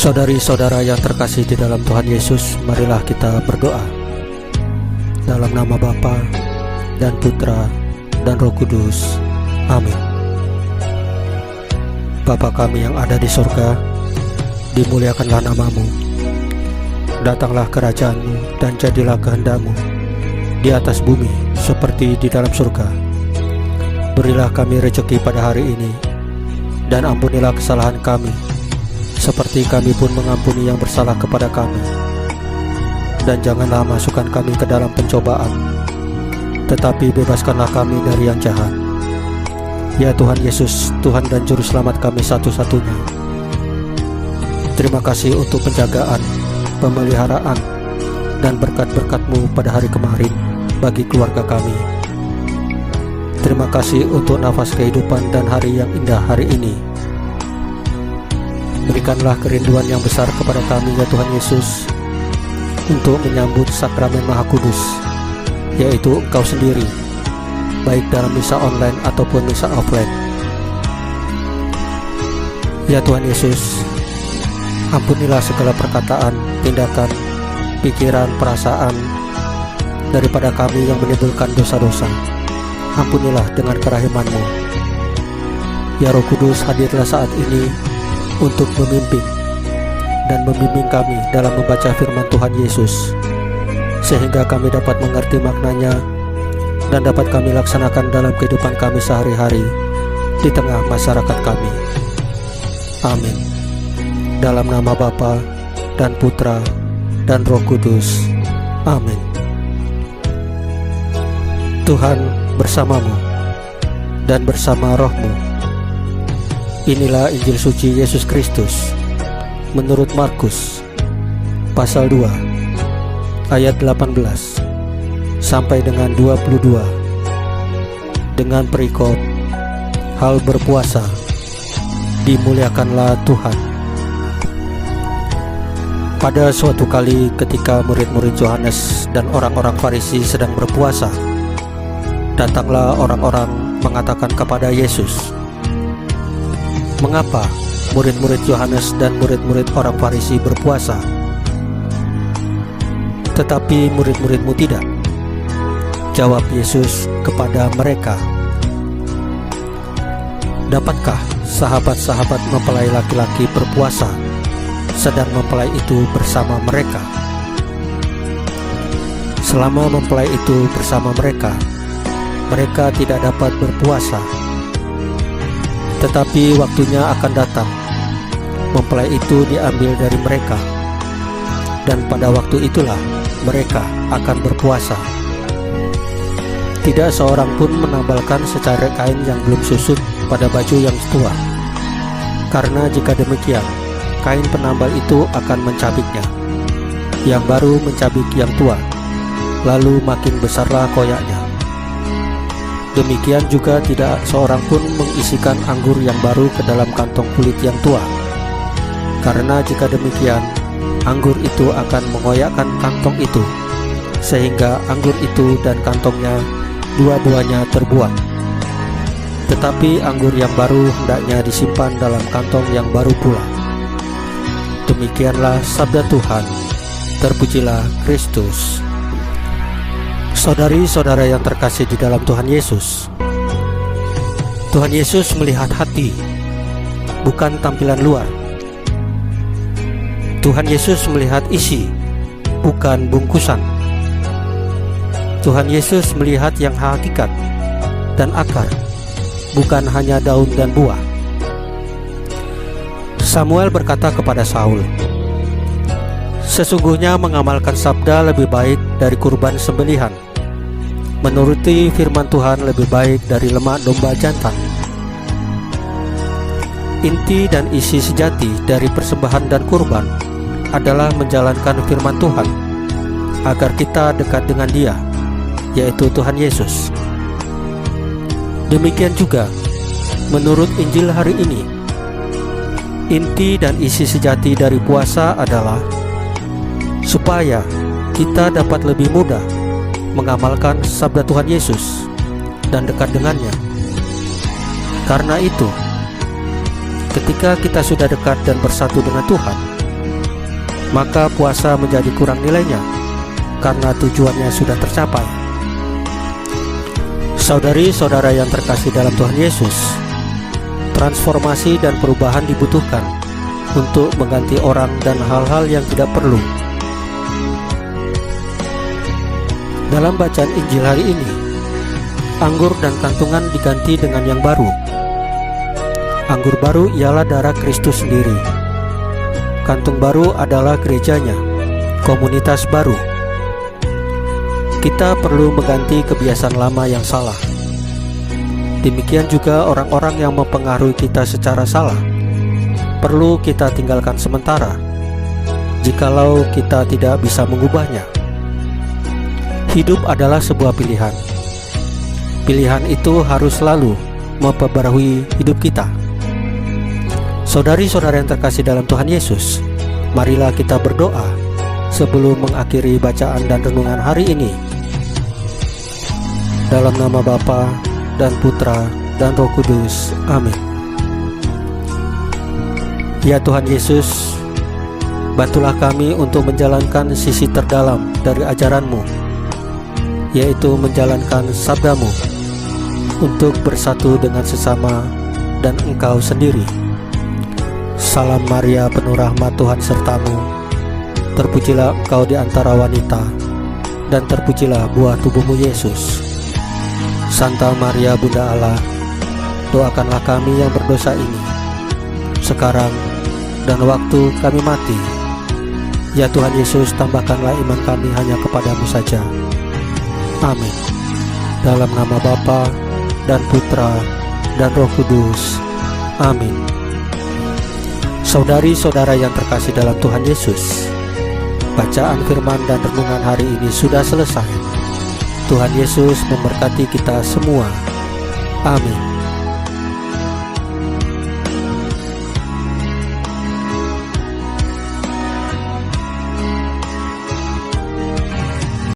Saudari-saudara yang terkasih di dalam Tuhan Yesus, marilah kita berdoa. Dalam nama Bapa dan Putra dan Roh Kudus. Amin. Bapa kami yang ada di surga, dimuliakanlah namamu. Datanglah kerajaan-Mu dan jadilah kehendak-Mu di atas bumi seperti di dalam surga. Berilah kami rezeki pada hari ini, dan ampunilah kesalahan kami seperti kami pun mengampuni yang bersalah kepada kami. Dan janganlah masukkan kami ke dalam pencobaan, tetapi bebaskanlah kami dari yang jahat. Ya Tuhan Yesus, Tuhan dan Juru Selamat kami satu-satunya, terima kasih untuk penjagaan, pemeliharaan, dan berkat-berkat-Mu pada hari kemarin bagi keluarga kami. Terima kasih untuk nafas kehidupan dan hari yang indah hari ini. Berikanlah kerinduan yang besar kepada kami ya Tuhan Yesus, untuk menyambut sakramen Maha Kudus, yaitu Engkau sendiri, baik dalam misa online ataupun misa offline. Ya Tuhan Yesus, ampunilah segala perkataan, tindakan, pikiran, perasaan daripada kami yang menimbulkan dosa-dosa. Ampunilah dengan kerahiman-Mu. Ya Roh Kudus, hadirlah saat ini untuk memimpin dan membimbing kami dalam membaca firman Tuhan Yesus, sehingga kami dapat mengerti maknanya dan dapat kami laksanakan dalam kehidupan kami sehari-hari di tengah masyarakat kami. Amin. Dalam nama Bapa dan Putra dan Roh Kudus. Amin. Tuhan bersamamu dan bersama rohmu. Inilah Injil suci Yesus Kristus menurut Markus pasal 2 ayat 18 sampai dengan 22, dengan perikop hal berpuasa, dimuliakanlah Tuhan. Pada suatu kali ketika murid-murid Yohanes dan orang-orang Farisi sedang berpuasa, datanglah orang-orang mengatakan kepada Yesus, "Mengapa murid-murid Yohanes dan murid-murid orang Farisi berpuasa, tetapi murid-murid-Mu tidak?" Jawab Yesus kepada mereka, "Dapatkah sahabat-sahabat mempelai laki-laki berpuasa, sedang mempelai itu bersama mereka? Selama mempelai itu bersama mereka, mereka tidak dapat berpuasa. Tetapi waktunya akan datang, mempelai itu diambil dari mereka, dan pada waktu itulah mereka akan berpuasa. Tidak seorang pun menambalkan secarik kain yang belum susut pada baju yang tua, karena jika demikian, kain penambal itu akan mencabiknya. Yang baru mencabik yang tua, lalu makin besarlah koyaknya. Demikian juga tidak seorang pun mengisikan anggur yang baru ke dalam kantong kulit yang tua, karena jika demikian, anggur itu akan mengoyakkan kantong itu, sehingga anggur itu dan kantongnya dua-duanya terbuang. Tetapi anggur yang baru hendaknya disimpan dalam kantong yang baru pula." Demikianlah sabda Tuhan. Terpujilah Kristus. Saudari-saudara yang terkasih di dalam Tuhan Yesus, Tuhan Yesus melihat hati, bukan tampilan luar. Tuhan Yesus melihat isi, bukan bungkusan. Tuhan Yesus melihat yang hakikat dan akar, bukan hanya daun dan buah. Samuel berkata kepada Saul, "Sesungguhnya mengamalkan sabda lebih baik dari kurban sembelihan. Menuruti firman Tuhan lebih baik dari lemak domba jantan." Inti dan isi sejati dari persembahan dan kurban adalah menjalankan firman Tuhan, agar kita dekat dengan Dia, yaitu Tuhan Yesus. Demikian juga menurut Injil hari ini, inti dan isi sejati dari puasa adalah supaya kita dapat lebih mudah mengamalkan sabda Tuhan Yesus dan dekat dengannya. Karena itu, ketika kita sudah dekat dan bersatu dengan Tuhan, maka puasa menjadi kurang nilainya karena tujuannya sudah tercapai. Saudari-saudara yang terkasih dalam Tuhan Yesus, transformasi dan perubahan dibutuhkan untuk mengganti orang dan hal-hal yang tidak perlu. Dalam bacaan Injil hari ini, anggur dan kantungan diganti dengan yang baru. Anggur baru ialah darah Kristus sendiri. Kantung baru adalah gerejanya, komunitas baru. Kita perlu mengganti kebiasaan lama yang salah. Demikian juga orang-orang yang mempengaruhi kita secara salah perlu kita tinggalkan sementara, jikalau kita tidak bisa mengubahnya. Hidup adalah sebuah pilihan. Pilihan itu harus selalu memperbarui hidup kita. Saudari-saudara yang terkasih dalam Tuhan Yesus, marilah kita berdoa sebelum mengakhiri bacaan dan renungan hari ini. Dalam nama Bapa dan Putra dan Roh Kudus. Amin. Ya Tuhan Yesus, bantulah kami untuk menjalankan sisi terdalam dari ajaran-Mu, yaitu menjalankan sabda-Mu untuk bersatu dengan sesama dan Engkau sendiri. Salam Maria, penuh rahmat, Tuhan sertamu. Terpujilah Engkau di antara wanita, dan terpujilah buah tubuhmu Yesus. Santa Maria Bunda Allah, doakanlah kami yang berdosa ini, sekarang dan waktu kami mati. Ya Tuhan Yesus, tambahkanlah iman kami hanya kepadamu saja. Amin. Dalam nama Bapa dan Putra dan Roh Kudus. Amin. Saudari-saudara yang terkasih dalam Tuhan Yesus, bacaan firman dan renungan hari ini sudah selesai. Tuhan Yesus memberkati kita semua. Amin.